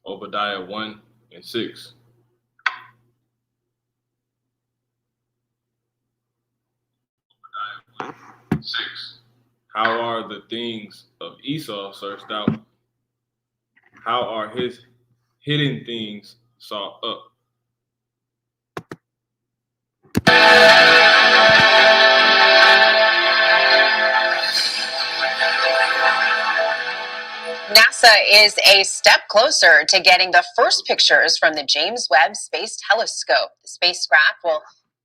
Obadiah 1 and 6. Obadiah 1 and 6. How are the things of Esau searched out? How are his hidden things sought up? NASA is a step closer to getting the first pictures from the James Webb Space Telescope. The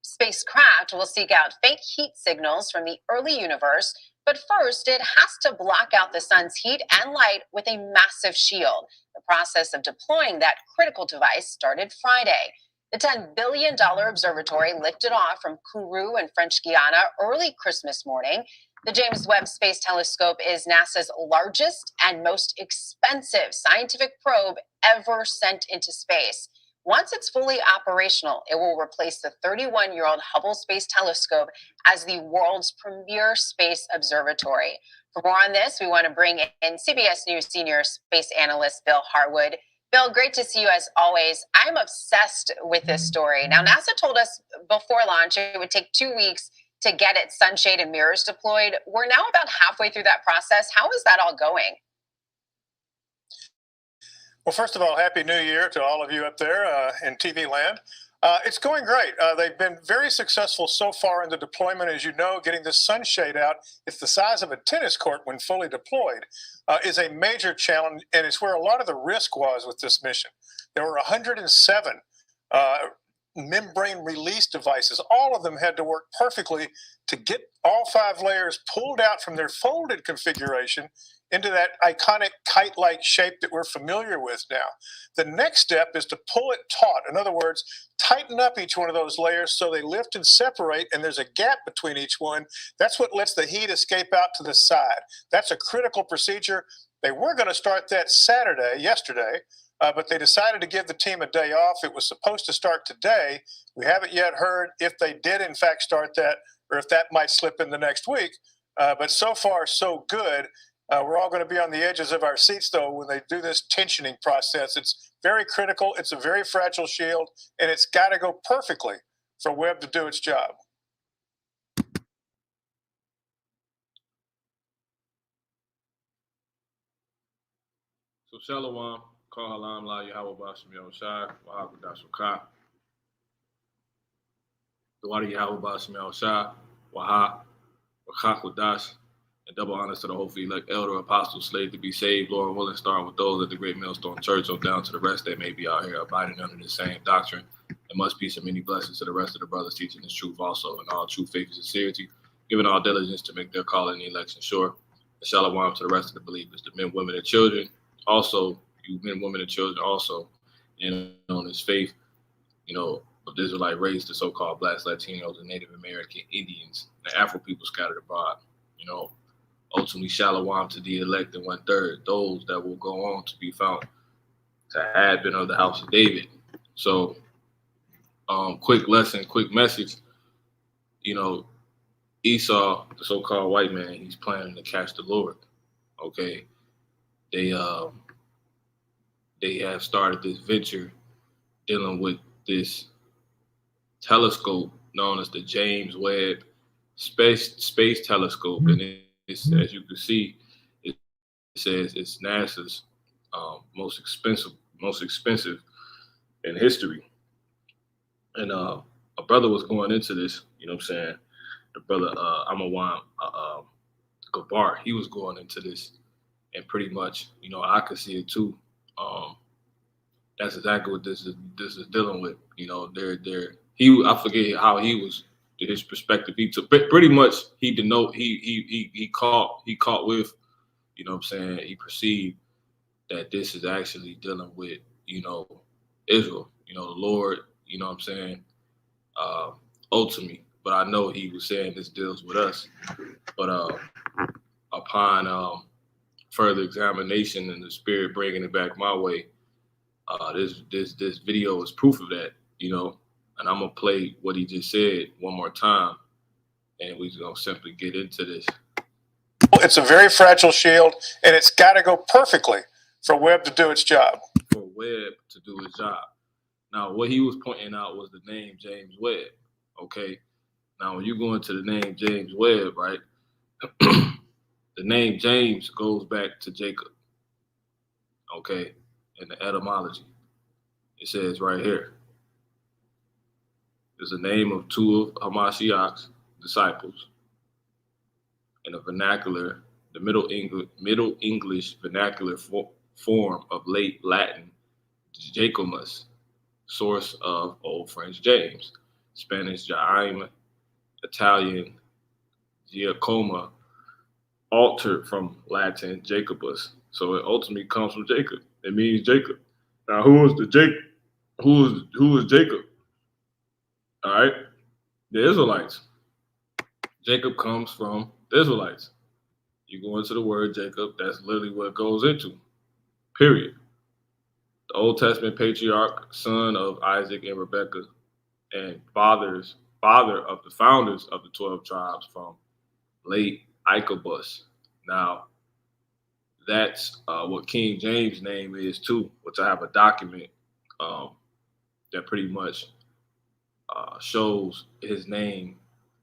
spacecraft will seek out faint heat signals from the early universe, but first it has to block out the sun's heat and light with a massive shield. The process of deploying that critical device started Friday. The $10 billion observatory lifted off from Kourou in French Guiana early Christmas morning. The James Webb Space Telescope is NASA's largest and most expensive scientific probe ever sent into space. Once it's fully operational, it will replace the 31-year-old Hubble Space Telescope as the world's premier space observatory. For more on this, we want to bring in CBS News senior space analyst Bill Harwood. Bill, great to see you as always. I'm obsessed with this story. Now, NASA told us before launch it would take 2 weeks to get its sunshade and mirrors deployed. We're now about halfway through that process. How is that all going? Well, first of all, Happy New Year to all of you up there in TV land. It's going great. They've been very successful so far in the deployment. As you know, getting this sunshade out, it's the size of a tennis court when fully deployed, is a major challenge, and it's where a lot of the risk was with this mission. There were 107 membrane release devices. All of them had to work perfectly to get all 5 layers pulled out from their folded configuration into that iconic kite-like shape that we're familiar with now. The next step is to pull it taut. In other words, tighten up each one of those layers so they lift and separate, and there's a gap between each one. That's what lets the heat escape out to the side. That's a critical procedure. They were going to start that yesterday, but they decided to give the team a day off. It was supposed to start today. We haven't yet heard if they did in fact start that or if that might slip in the next week. But so far, so good. We're all going to be on the edges of our seats, though, when they do this tensioning process. It's very critical. It's a very fragile shield, and it's got to go perfectly for Webb to do its job. So Shalom, Kal Halam La Yahweh Bashem Yahushai, Wahakudash Wakah. Dawadi Yahweh Bashem Yahushai, Wahah, Wakakudash. And double honors to the hopefully elect elder apostle slave to be saved, Lord willing, starting with those at the Great Millstone Church on down to the rest that may be out here abiding under the same doctrine. There must be some many blessings to the rest of the brothers teaching this truth also in all true faith and sincerity, giving all diligence to make their call in the election sure. And shalom to the rest of the believers, the men, women, and children. Also, you men, women, and children also, and on this faith, of the Israelite race, the so-called Blacks, Latinos, and Native American Indians, the Afro people scattered abroad, ultimately shalom to the elect and 1/3, those that will go on to be found to have been of the house of David. So, quick lesson, quick message. Esau, the so-called white man, he's planning to catch the Lord. Okay, they have started this venture dealing with this telescope known as the James Webb Space Telescope, and it's, as you can see, it says it's NASA's most expensive in history. And a brother was going into this, the brother Amawan Gabar, he was going into this, and pretty much, I could see it too. That's exactly what this is dealing with. I forget how he was, his perspective. He took pretty much, he caught with, he perceived that this is actually dealing with, Israel, the Lord, ultimately. But I know he was saying this deals with us. But upon further examination and the Spirit bringing it back my way, this video is proof of that, and I'm going to play what he just said one more time, and we're going to simply get into this. It's a very fragile shield, and it's got to go perfectly for Webb to do its job. For Webb to do his job. Now, what he was pointing out was the name James Webb. Okay. Now, when you go into the name James Webb, right, the name James goes back to Jacob. Okay. In the etymology, it says right here, it's the name of two of Hamashiach's disciples in a vernacular, the Middle English vernacular form of late Latin Jacomus, source of Old French James, Spanish Jaime, Italian Giacomo, altered from Latin Jacobus. So it ultimately comes from Jacob. It means Jacob. Now, who is the Jacob? Who is Jacob? All right, the Israelites. Jacob comes from the Israelites. You go into the word Jacob, that's literally what it goes into. Period. The Old Testament patriarch, son of Isaac and Rebekah, and father of the founders of the 12 tribes from late Ichabus. Now, that's what King James' name is too, which I have a document that pretty much shows his name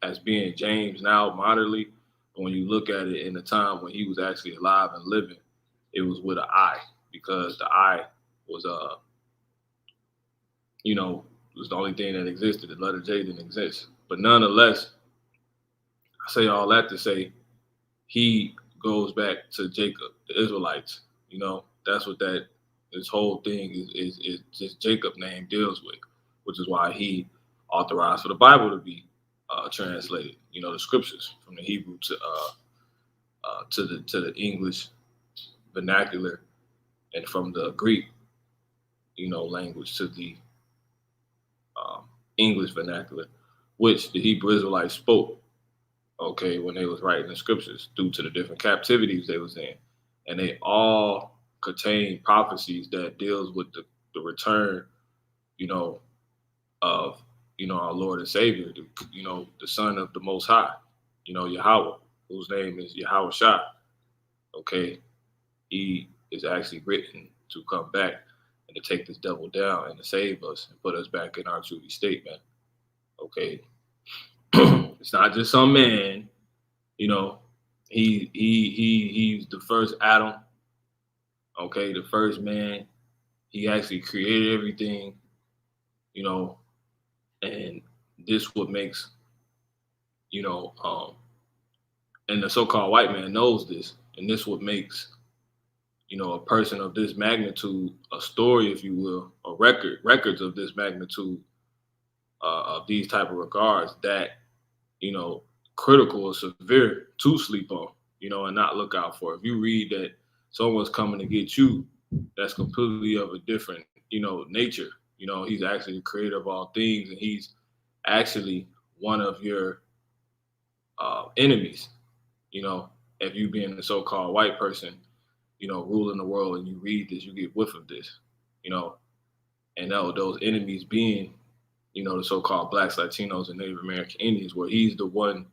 as being James now modernly. But when you look at it in the time when he was actually alive and living, it was with an I, because the I was was the only thing that existed. The letter J didn't exist. But nonetheless, I say all that to say he goes back to Jacob, the Israelites. That's what this whole thing is just Jacob's name deals with, which is why he authorized for the Bible to be translated. The scriptures from the Hebrew to the English vernacular, and from the Greek, language to the English vernacular, which the Hebrew Israelites spoke, okay, when they was writing the scriptures due to the different captivities they was in. And they all contain prophecies that deals with the return, of, our Lord and Savior, the Son of the Most High, Yahweh, whose name is Yahweh Shah. Okay. He is actually written to come back and to take this devil down and to save us and put us back in our true state, man. Okay. It's not just some man, he's the first Adam. Okay, the first man. He actually created everything, and this what makes, and the so-called white man knows this, and this what makes, a person of this magnitude, a story, if you will, a records of this magnitude, of these type of regards, that, critical or severe to sleep on, and not look out for. If you read that someone's coming to get you, that's completely of a different, nature. He's actually the creator of all things, and he's actually one of your enemies. If you being the so-called white person, ruling the world, and you read this, you get whiff of this, and those enemies being, the so-called blacks, Latinos, and Native American Indians, where he's the one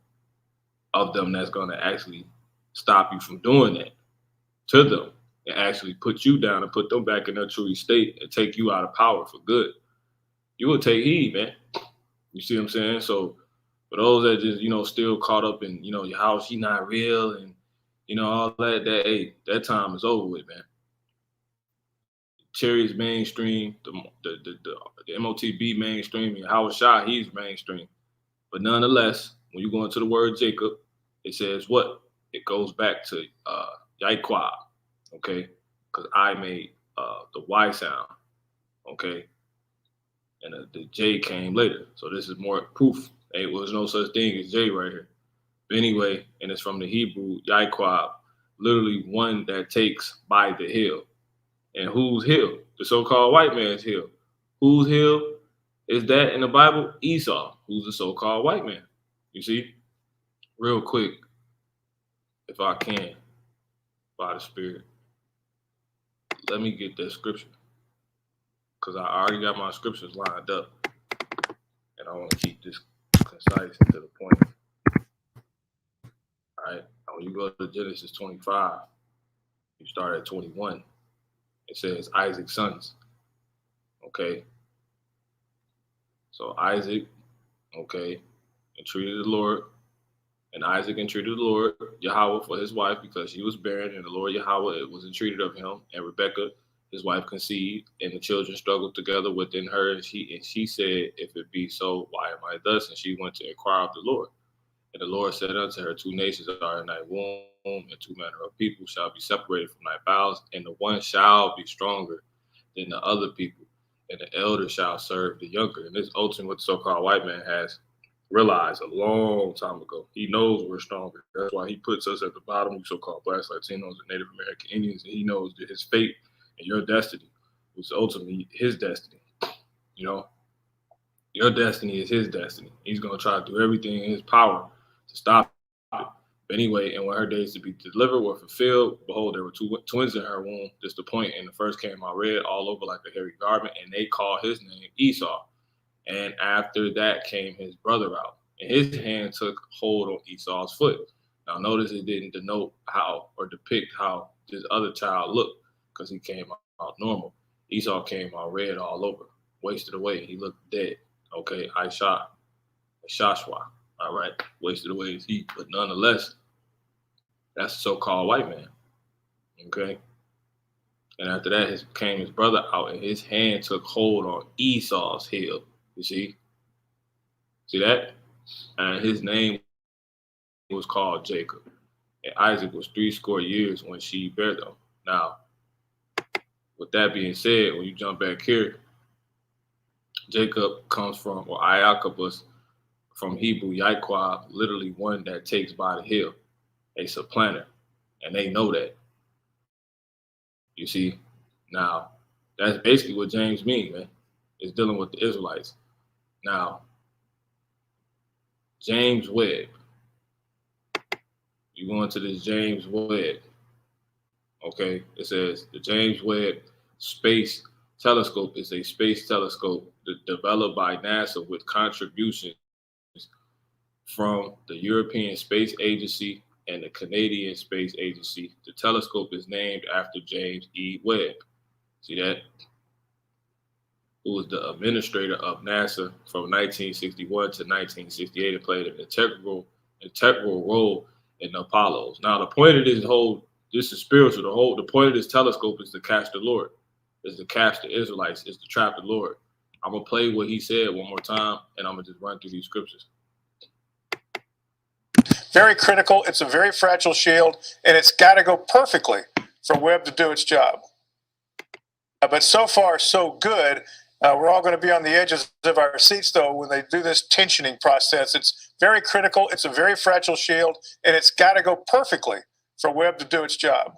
of them that's going to actually stop you from doing that to them, and actually put you down and put them back in their true state and take you out of power for good. You will take heed, man. You see what I'm saying? So for those that just, still caught up in, your house, she not real, and, all that time is over with, man. Cherry's mainstream, the MOTB mainstream, and Howard Shah, he's mainstream. But nonetheless, when you go into the word Jacob, it says what? It goes back to Yaiqua, okay? Because I made the Y sound, okay? And the J came later. So this is more proof. There was no such thing as J right here. But anyway, and it's from the Hebrew, Yaiqua, literally one that takes by the hill. And whose hill? The so-called white man's hill. Whose hill is that in the Bible? Esau, who's the so-called white man. You see? Real quick, if I can, by the Spirit, let me get that scripture, because I already got my scriptures lined up, and I want to keep this concise and to the point. All right? Now, when you go to Genesis 25, you start at 21. It says Isaac's sons. Okay. So Isaac, okay, entreated the Lord, and Isaac entreated the Lord Yahweh for his wife because she was barren, and the Lord Yahweh was entreated of him. And Rebekah, his wife, conceived, and the children struggled together within her. And she said, "If it be so, why am I thus?" And she went to inquire of the Lord. And the Lord said unto her, "Two nations are in thy womb, and two manner of people shall be separated from thy bowels, and the one shall be stronger than the other people, and the elder shall serve the younger." And this ultimately what the so-called white man has realized a long time ago. He knows we're stronger. That's why he puts us at the bottom, we so-called blacks, Latinos, and Native American Indians, and he knows that his fate and your destiny was ultimately his destiny. You know, your destiny is his destiny. He's going to try to do everything in his power to stop it. But anyway, and when her days to be delivered were fulfilled, behold, there were two twins in her womb. This the point. And the first came out red all over like a hairy garment, and they called his name Esau. And after that came his brother out, and his hand took hold on Esau's foot. Now notice it didn't denote how or depict how this other child looked, because he came out normal. Esau came out red all over, wasted away. He looked dead. Okay, I shot Shashwa. All right, wasted away his heat, but nonetheless, that's the so-called white man. Okay, and after that, came his brother out, and his hand took hold on Esau's heel. You see that? And his name was called Jacob. And Isaac was 80 years when she bare them. Now, with that being said, when you jump back here, Jacob comes from, or Iacobus, from Hebrew, Yaiqua, literally one that takes by the heel, a supplanter. And they know that. You see? Now, that's basically what James means, man. It's dealing with the Israelites. Now, James Webb. You go into this James Webb. Okay, it says the James Webb Space Telescope is a space telescope developed by NASA with contributions from the European Space Agency and the Canadian Space Agency. The telescope is named after James E. Webb. See that? Who was the administrator of NASA from 1961 to 1968 and played an integral role in the Apollos. Now, the point of this is spiritual. The point of this telescope is to catch the Lord, is to catch the Israelites, is to trap the Lord. I'm going to play what he said one more time, and I'm going to just run through these scriptures. Very critical. It's a very fragile shield, and it's got to go perfectly for Webb to do its job. But so far, so good. We're all going to be on the edges of our seats, though, when they do this tensioning process. It's very critical. It's a very fragile shield, and it's got to go perfectly for Webb to do its job.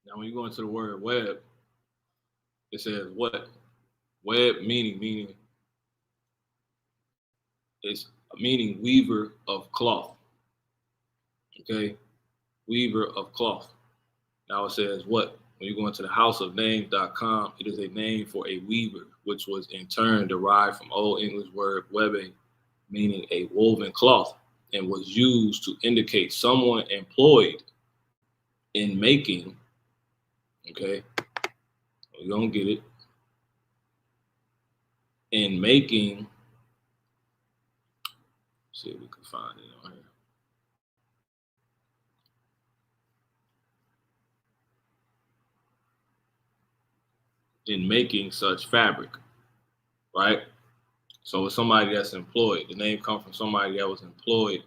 Now, when you go into the word web, it says what? Web meaning it's meaning weaver of cloth. Okay, weaver of cloth. Now it says what? When you go into the houseofnames.com, it is a name for a weaver, which was in turn derived from Old English word webbing, meaning a woven cloth, and was used to indicate someone employed in making, okay, we don't get it, in making, see if we can find it on here. In making such fabric, right? So it's somebody that's employed. The name comes from somebody that was employed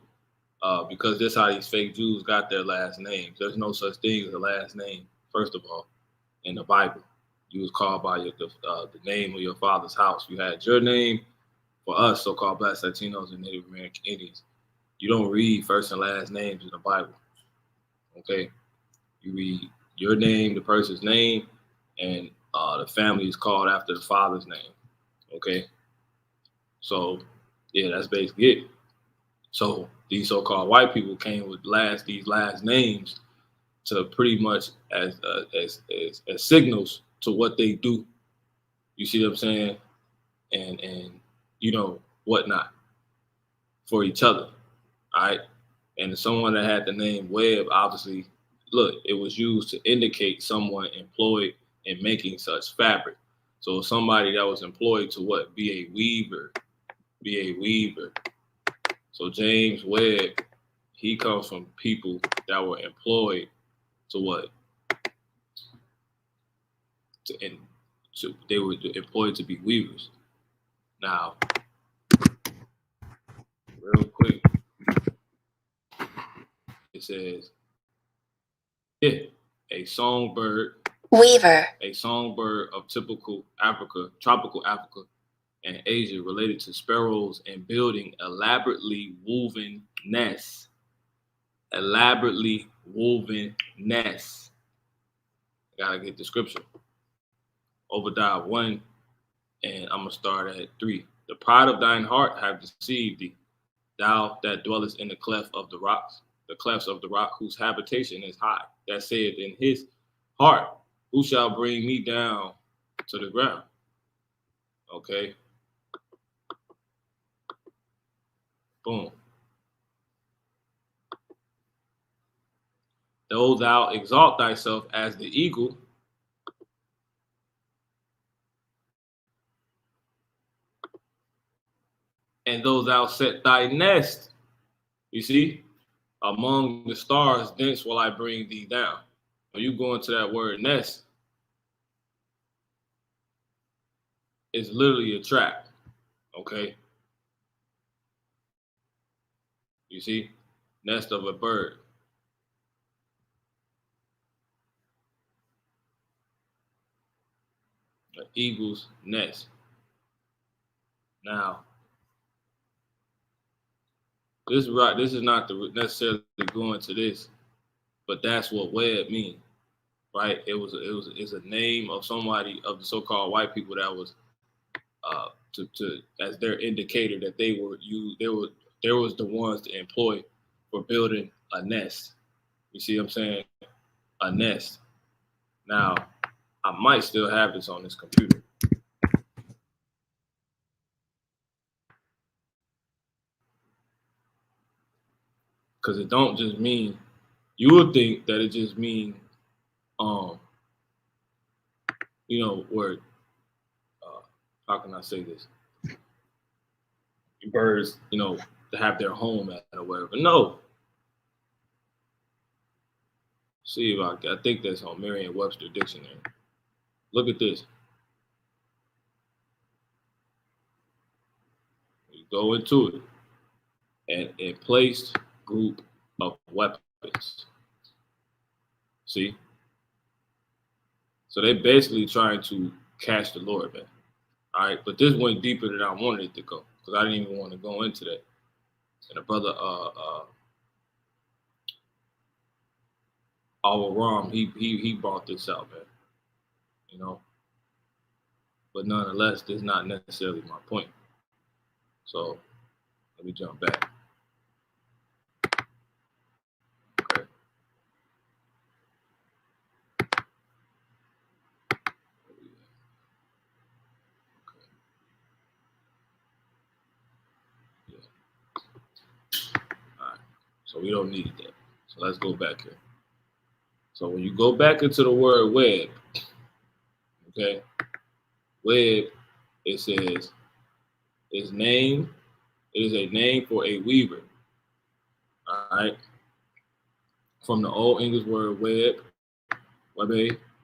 because that's how these fake Jews got their last names. There's no such thing as a last name, first of all, in the Bible. You was called by the name of your father's house. You had your name. For us, so-called blacks, Latinos, and Native American Indians, you don't read first and last names in the Bible, okay? You read your name, the person's name, and the family is called after the father's name, okay? So, yeah, that's basically it. So these so-called white people came with these last names to pretty much as signals to what they do. You see what I'm saying? And you know whatnot for each other. All right. And someone that had the name Webb, obviously, look, it was used to indicate someone employed in making such fabric. So somebody that was employed to what? Be a weaver. Be a weaver. So James Webb, he comes from people that were employed to what? They were employed to be weavers. Now, real quick, it says, yeah, a songbird, weaver, a songbird of typical Africa, tropical Africa and Asia, related to sparrows and building elaborately woven nests. Elaborately woven nests. Gotta get the scripture. Obadiah 1, and I'm gonna start at 3. The pride of thine heart have deceived thee, thou that dwellest in the cleft of the rocks, the clefts of the rock, whose habitation is high, that saith in his heart, who shall bring me down to the ground? Okay. Boom. Though thou exalt thyself as the eagle, and though thou set thy nest, you see, among the stars, thence will I bring thee down. When you go into that word nest, it's literally a trap, okay? You see, nest of a bird. An eagle's nest. Now, this is not necessarily going to this, but that's what Webb means, right? It's a name of somebody of the so-called white people that was to as their indicator that they was the ones to employ for building a nest. You see what I'm saying? A nest. Now, I might still have this on this computer. Because it don't just mean, you would think that it just mean, where, how can I say this? Birds, to have their home at or wherever. No. See if I think that's on Merriam-Webster Dictionary. Look at this. You go into it, and a placed group of weapons. See? So they're basically trying to catch the Lord, man. All right, but this went deeper than I wanted it to go, because I didn't even want to go into that. And the brother Al-Ram, he brought this out, man. But nonetheless, this is not necessarily my point. So let me jump back. Okay. Yeah. All right. So we don't need that. So let's go back here. So when you go back into the word Webb, okay, Webb, it says it is a name for a weaver. All right. From the Old English word web,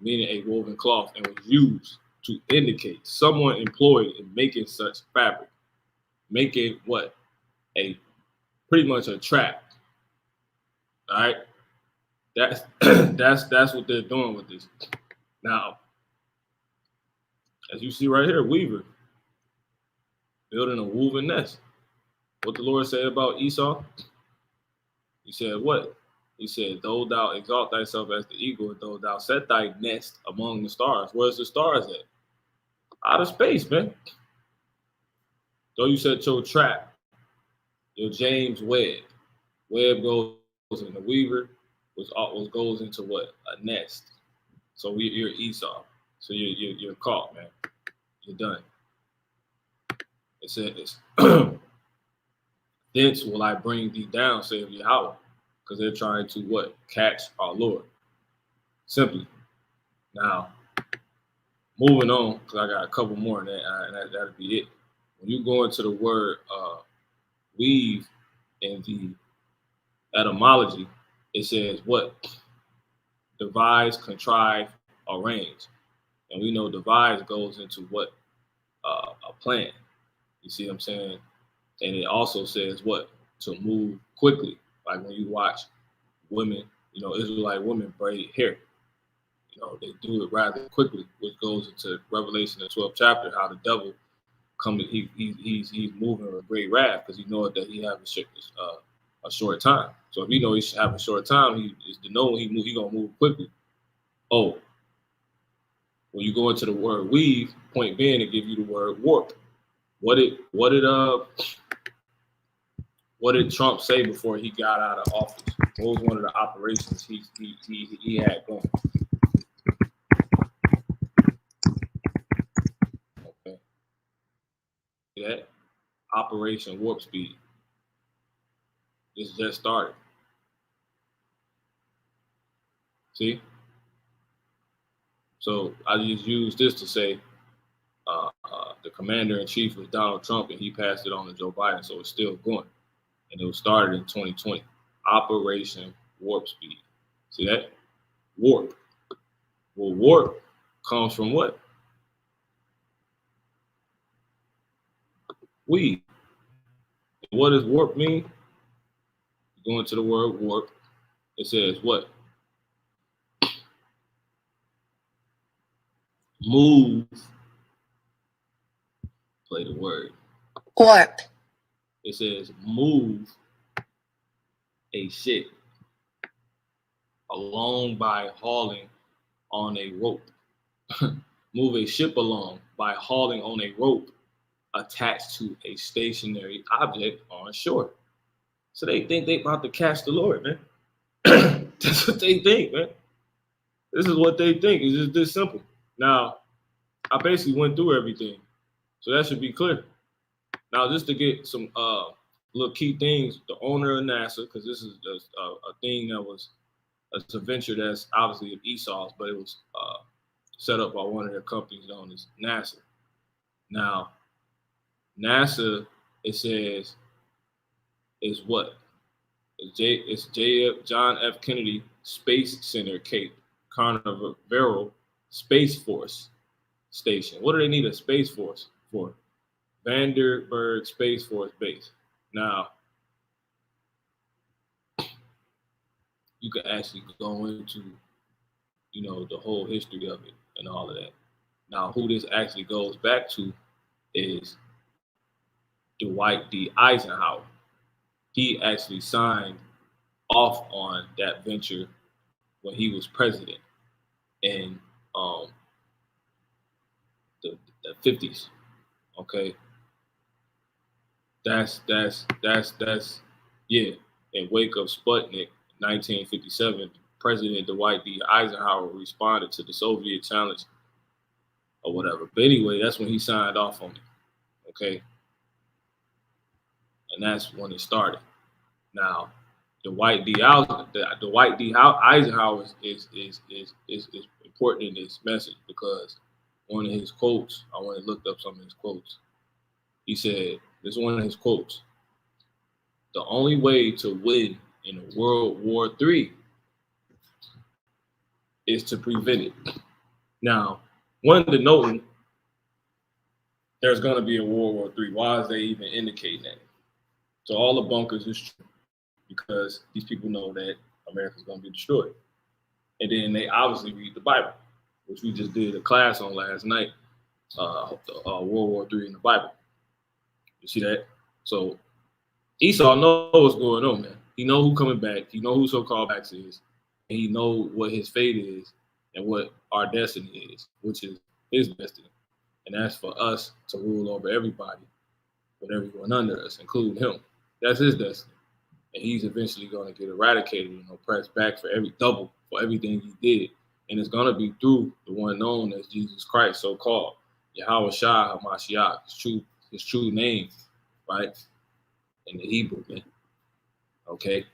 meaning a woven cloth, and was used to indicate someone employed in making such fabric, making what? Pretty much a trap. All right. That's that's what they're doing with this. Now, as you see right here, weaver building a woven nest. What the Lord said about Esau? He said what? He said, though thou exalt thyself as the eagle, though thou set thy nest among the stars. Where's the stars at? Out of space, man. Though you set your trap, your James Webb. Webb goes in the weaver, which goes into what? A nest. So you're Esau. So you're caught, man. You're done. It says, thence will I bring thee down, saith Yahweh. because they're trying to what? Catch our Lord. Simply. Now, moving on, because I got a couple more, and that'll be it. When you go into the word weave in the etymology, it says what? Devise, contrive, arrange. And we know devise goes into what? A plan. You see what I'm saying? And it also says what? To move quickly. Like when you watch women, Israelite women braid hair. They do it rather quickly, which goes into Revelation, the 12th chapter, how the devil he's moving with great wrath because he knows that he have a short time. So if he know he should have a short time, he is to know he gonna move quickly. Oh, when you go into the word weave, point being to give you the word warp. What did Trump say before he got out of office? What was one of the operations he had going? Okay, that Operation Warp Speed. This just started. See? So I just used this to say the commander-in-chief was Donald Trump, and he passed it on to Joe Biden, so it's still going. And it was started in 2020. Operation Warp Speed. See that? Warp. Well, warp comes from what? Weave. What does warp mean? Go into the word warp. It says what? Move. Play the word. Warp. It says move a ship along by hauling on a rope. Move a ship along by hauling on a rope attached to a stationary object on shore. So they think they about to catch the Lord, man. That's what they think, man. This is what they think. It's just this simple. Now, I basically went through everything, so that should be clear. Now, just to get some little key things, the owner of NASA, because this is a thing that was a venture that's obviously of Esau's, but it was set up by one of their companies known as NASA. Now, NASA, it says, is what? It's John F. Kennedy Space Center Cape Canaveral Space Force Station. What do they need a Space Force for? Vandenberg Space Force Base. Now, you can actually go into, the whole history of it and all of that. Now, who this actually goes back to is Dwight D. Eisenhower. He actually signed off on that venture when he was president in the 50s. Okay. That's yeah. In wake of Sputnik, 1957, President Dwight D. Eisenhower responded to the Soviet challenge or whatever. But anyway, that's when he signed off on it. Okay. And that's when it started. Now, Dwight D. Eisenhower is important in this message because one of his quotes, I went and looked up some of his quotes. He said, this is one of his quotes: "The only way to win in World War III is to prevent it." Now, one of the noting, there's going to be a World War III. Why is they even indicating that? So all the bunkers is true because these people know that America's going to be destroyed. And then they obviously read the Bible, which we just did a class on last night, World War III in the Bible. You see that? So Esau knows what's going on, man. He know who coming back. He know who so-called backs is. And he know what his fate is and what our destiny is, which is his destiny. And that's for us to rule over everybody with everyone under us, including him. That's his destiny. And he's eventually going to get eradicated and oppressed back for everything he did. And it's going to be through the one known as Jesus Christ, so-called Yahweh Shah HaMashiach, his true name, right? In the Hebrew, man. Okay.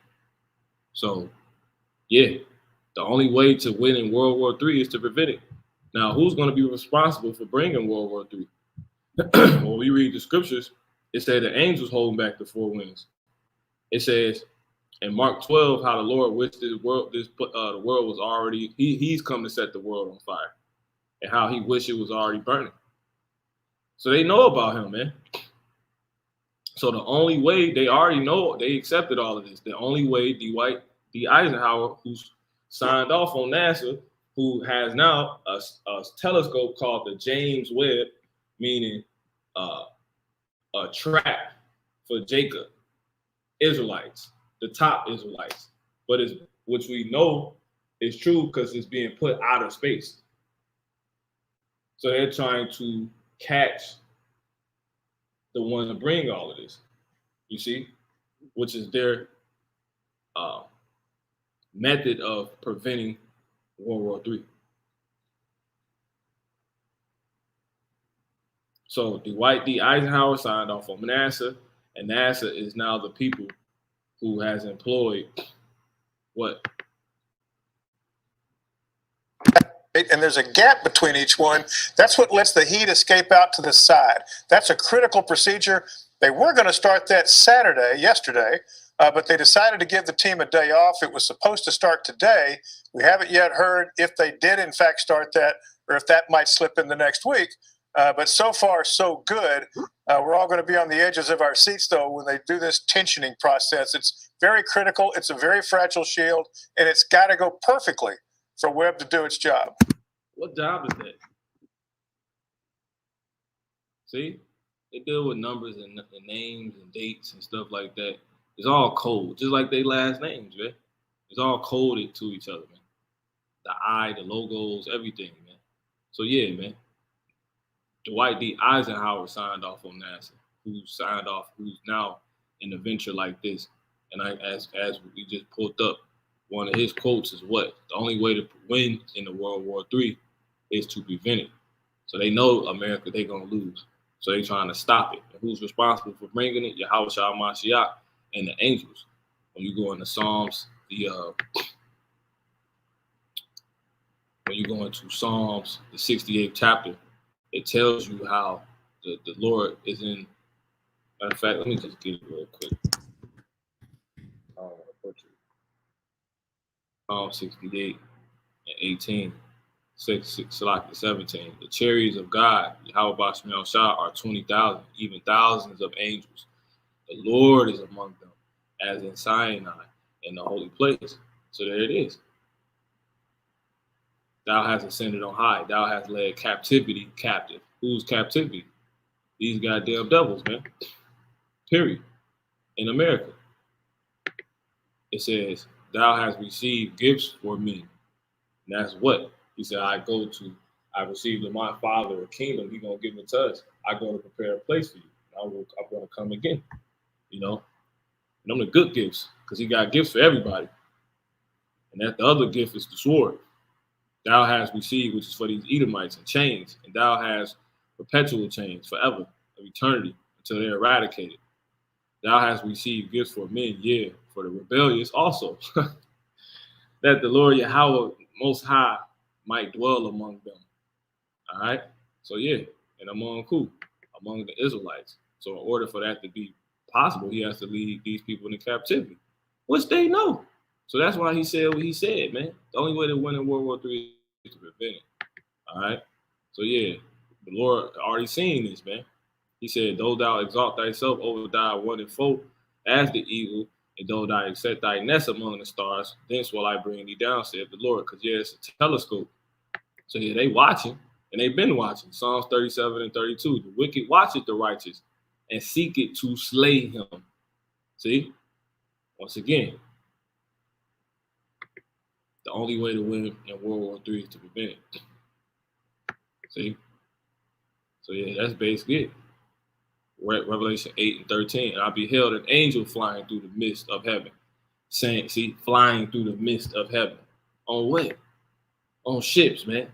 So, yeah, the only way to win in World War III is to prevent it. Now, who's going to be responsible for bringing World War III? When we read the scriptures, it said the angels holding back the four winds. It says in Mark 12 how the Lord wished the world was already, he's come to set the world on fire, and how he wished it was already burning. So they know about him, man. So the only way, they already know, they accepted all of this. The only way Dwight D. Eisenhower, who's signed off on NASA, who has now a telescope called the James Webb, meaning a trap for Jacob, Israelites, the top Israelites. But it's, which we know is true because it's being put out of space. So they're trying to catch the one to bring all of this, you see, which is their method of preventing World War III. So Dwight D. Eisenhower signed off on NASA, and NASA is now the people who has employed what? And there's a gap between each one. That's what lets the heat escape out to the side. That's a critical procedure. They were going to start that yesterday, but they decided to give the team a day off. It was supposed to start today. We haven't yet heard if they did, in fact, start that, or if that might slip in the next week. But so far, so good. We're all going to be on the edges of our seats, though, when they do this tensioning process. It's very critical. It's a very fragile shield, and it's got to go perfectly for Webb to do its job. What job is that? See, they deal with numbers and names and dates and stuff like that. It's all code, just like their last names, man. It's all coded to each other, man. The I, the logos, everything, man. So yeah, man. Dwight D. Eisenhower signed off on NASA, who's now in a venture like this. And as we just pulled up, one of his quotes is what? The only way to win in the World War III is to prevent it. So they know America, they're going to lose. So they're trying to stop it. And who's responsible for bringing it? Yahweh Shah Mashiach and the angels. When you go into Psalms, when you go into Psalms, the 68th chapter, it tells you how the Lord is in. Matter of fact, let me just get it real quick. I don't want to butcher it. Psalm 68 and 18, 17. The chariots of God, Yahweh Bashmel Shah, are 20,000, even thousands of angels. The Lord is among them, as in Sinai, in the holy place. So there it is. Thou hast ascended on high. Thou hast led captivity captive. Who's captivity? These goddamn devils, man. Period. In America. It says, thou hast received gifts for me. And that's what? He said, I received of my Father a kingdom. He's going to give it to us. I go to prepare a place for you. I'm going to come again. You know? And I'm the good gifts, because he got gifts for everybody. And that the other gift is the sword. Thou hast received, which is for these Edomites, and chains. And thou hast perpetual chains forever, of eternity, until they're eradicated. Thou hast received gifts for men, yeah, for the rebellious also. That the Lord Yahweh Most High might dwell among them. All right? So yeah, and among who? Among the Israelites. So in order for that to be possible, he has to lead these people into captivity, which they know. So that's why he said what he said, man. The only way to win in World War III is to prevent it. All right? So yeah, the Lord already seen this, man. He said, though thou exalt thyself over thy one and foe as the eagle, and though thou set thy nest among the stars, thence will I bring thee down, saith the Lord. Because yeah, it's a telescope. So yeah, they watching, and they've been watching. Psalms 37 and 32. The wicked watcheth the righteous, and seek it to slay him. See? Once again, the only way to win in World War III is to prevent it. See? So yeah, that's basically it. Revelation 8 and 13. And I beheld an angel flying through the midst of heaven. Saying, see, flying through the midst of heaven. On what? On ships, man.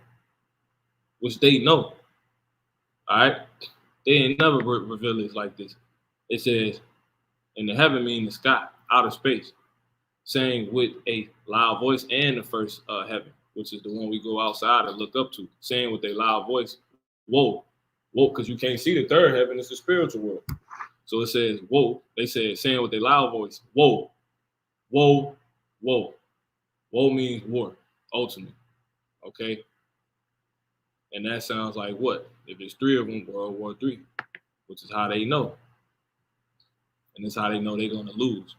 Which they know. All right? They ain't never revealed it like this. It says, in the heaven means the sky, outer space. saying with a loud voice, and the first heaven, which is the one we go outside and look up to, saying with a loud voice, whoa, whoa, because you can't see the third heaven, it's the spiritual world. So it says, whoa. They said, saying with a loud voice, whoa, whoa, whoa. Woe means war, ultimately. Okay? And that sounds like what? If there's three of them, World War III, which is how they know. And it's how they know they're going to lose,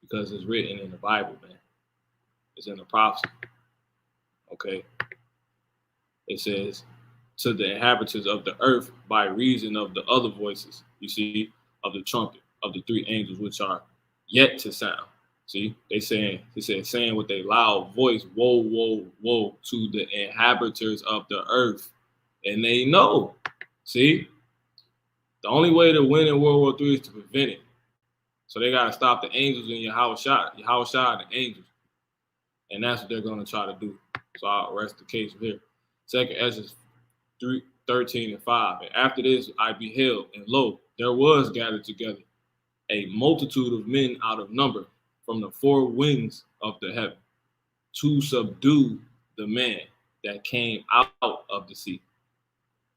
because it's written in the Bible, man. It's in the prophecy. Okay? It says, to the inhabitants of the earth by reason of the other voices, you see, of the trumpet, of the three angels which are yet to sound. See, they said saying with a loud voice, woe, woe, woe to the inhabitants of the earth. And they know. See, the only way to win in World War III is to prevent it. So they got to stop the angels in your house shot and the angels. And that's what they're going to try to do. So I'll rest the case here. Second Ezra 13:5. And after this I beheld, and lo, there was gathered together a multitude of men out of number from the four winds of the heaven to subdue the man that came out of the sea.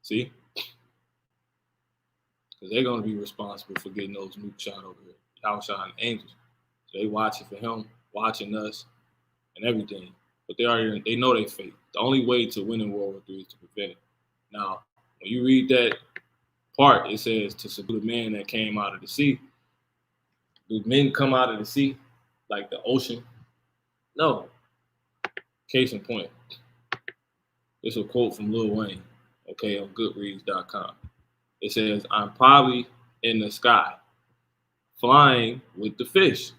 See? Because they're going to be responsible for getting those nukes shot over here. Outshine the angels. So they watching for him, watching us, and everything. But they know their fate. The only way to win in World War III is to prevent it. Now, when you read that part, it says to subdue the man that came out of the sea. Do men come out of the sea like the ocean? No. Case in point. This is a quote from Lil Wayne, okay, on Goodreads.com. It says, I'm probably in the sky, flying with the fish,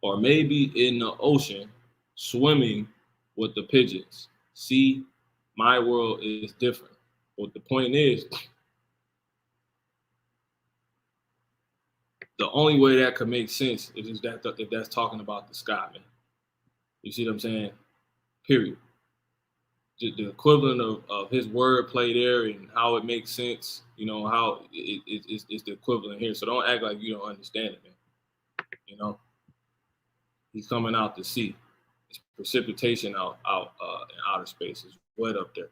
or maybe in the ocean, swimming with the pigeons. See, my world is different. But the point is, the only way that could make sense is if that's talking about the sky, man. You see what I'm saying? Period. The equivalent of his wordplay there and how it makes sense, you know, how it's the equivalent here. So don't act like you don't understand it, man. You know, he's coming out to sea. It's precipitation out in outer space. It's wet up there.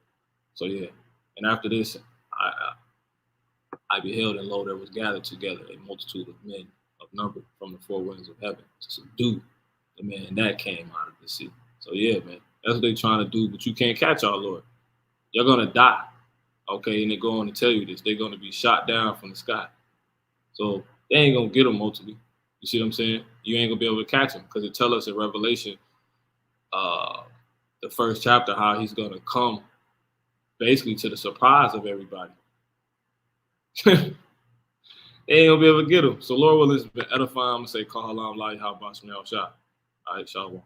So yeah. And after this, I beheld, and lo, there was gathered together a multitude of men of number from the four winds of heaven to subdue the man that came out of the sea. So yeah, man, that's what they're trying to do, but you can't catch our Lord. You're gonna die. Okay, and they're going to tell you this. They're gonna be shot down from the sky. So they ain't gonna get them ultimately. You see what I'm saying? You ain't gonna be able to catch him, because it tells us in Revelation, the first chapter, how he's gonna come basically to the surprise of everybody. They ain't gonna be able to get him. So Lord willing, it's been edifying. I'm gonna say, call alarm light, how about some shot. All right, shalom.